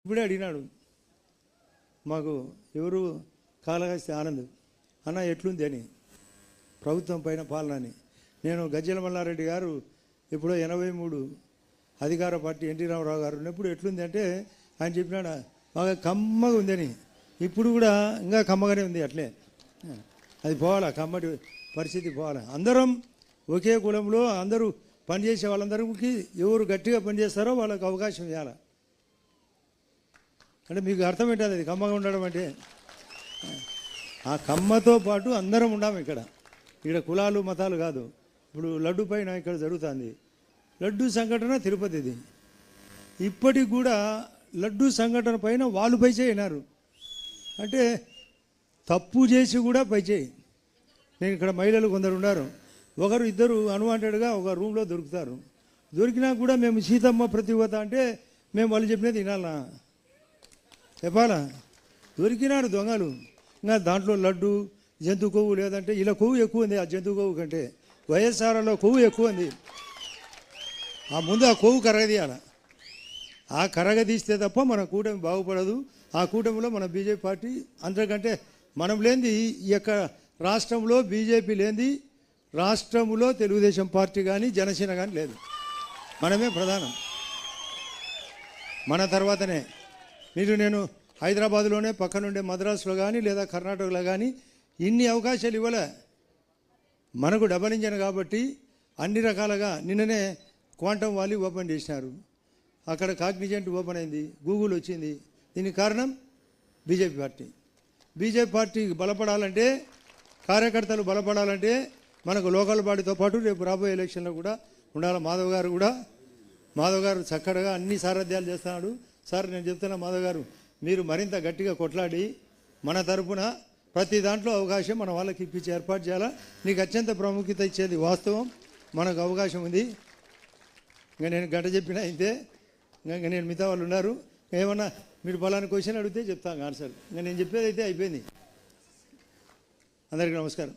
ఇప్పుడే అడిగినాడు మాకు ఎవరు కాళహస్తి ఆనంద్ అన్న ఎట్లుంది అని ప్రభుత్వం పైన పాలన అని. నేను గజ్జల మల్లారెడ్డి గారు ఇప్పుడు 83 అధికార పార్టీ ఎన్టీ రామారావు గారు ఉన్నప్పుడు ఎట్లుంది అంటే ఆయన చెప్పినాడు బాగా కమ్మగా ఉందని. ఇప్పుడు కూడా ఇంకా కమ్మగానే ఉంది. అట్లే అది పోవాలా, కమ్మటి పరిస్థితి పోవాలా. అందరం ఒకే కులంలో అందరూ పనిచేసే వాళ్ళందరికీ ఎవరు గట్టిగా పనిచేస్తారో వాళ్ళకి అవకాశం ఇవ్వాలి. అంటే మీకు అర్థం ఏంటది అది కమ్మగా ఉండడం అంటే? ఆ కమ్మతో పాటు అందరం ఉండాము ఇక్కడ కులాలు మతాలు కాదు. ఇప్పుడు లడ్డు పైన ఇక్కడ జరుగుతుంది లడ్డు సంఘటన తిరుపతిది. ఇప్పటికి కూడా లడ్డు సంఘటన పైన వాళ్ళు పైచేయినారు అంటే తప్పు చేసి కూడా పైచేయి. నేను ఇక్కడ మహిళలు కొందరు ఉన్నారు, ఒకరు ఇద్దరు అన్వాంటెడ్గా ఒక రూమ్లో దొరుకుతారు. దొరికినా కూడా మేము సీతమ్మ ప్రతివత అంటే మేము వాళ్ళు చెప్పినది వినాలనా చెప్పాలా? దొరికినారు దొంగలు. ఇంకా దాంట్లో లడ్డు జంతు కొవ్వు లేదంటే ఇలా కొవ్వు ఎక్కువ ఉంది. ఆ జంతు కొవ్వు కంటే వైఎస్ఆర్లో కొవ్వు ఎక్కువ ఉంది. ఆ ముందు ఆ కొవ్వు కరగదీయాల. ఆ కరగదీస్తే తప్ప మన కూటమి బాగుపడదు. ఆ కూటమిలో మన బీజేపీ పార్టీ అంతకంటే మనం లేనిది ఈ యొక్క రాష్ట్రంలో బీజేపీ లేనిది రాష్ట్రంలో తెలుగుదేశం పార్టీ కానీ జనసేన కానీ లేదు. మనమే ప్రధానం. మన తర్వాతనే నేను హైదరాబాద్లోనే పక్కనుండే మద్రాసులో కానీ లేదా కర్ణాటకలో కానీ ఇన్ని అవకాశాలు ఇవ్వలే. మనకు డబల్ ఇంజన్ కాబట్టి అన్ని రకాలుగా నిన్ననే క్వాంటమ్ వాలీ ఓపెన్ చేసినారు. అక్కడ కాగ్నిజెంట్ ఓపెన్ అయింది, గూగుల్ వచ్చింది. దీనికి కారణం బీజేపీ పార్టీ. బీజేపీ పార్టీ బలపడాలంటే, కార్యకర్తలు బలపడాలంటే మనకు లోకల్ బాడీతో పాటు రేపు రాబోయే ఎలక్షన్లో కూడా ఉండాలి. మాధవ్ గారు చక్కగా అన్ని సారథ్యాలు చేస్తున్నాడు. సార్ నేను చెప్తున్నా మాధవ్ గారు, మీరు మరింత గట్టిగా కొట్లాడి మన తరపున ప్రతి దాంట్లో అవకాశం మన వాళ్ళకి ఇప్పించి ఏర్పాటు చేయాలా. నీకు అత్యంత ప్రాముఖ్యత ఇచ్చేది వాస్తవం, మనకు అవకాశం ఉంది. ఇంకా నేను గంట చెప్పినా అయితే ఇంకా నేను మిగతా వాళ్ళు ఉన్నారు. ఏమన్నా మీరు పలానా క్వశ్చన్ అడిగితే చెప్తాను ఆన్సర్. ఇంకా నేను చెప్పేది అయితే అయిపోయింది. అందరికీ నమస్కారం.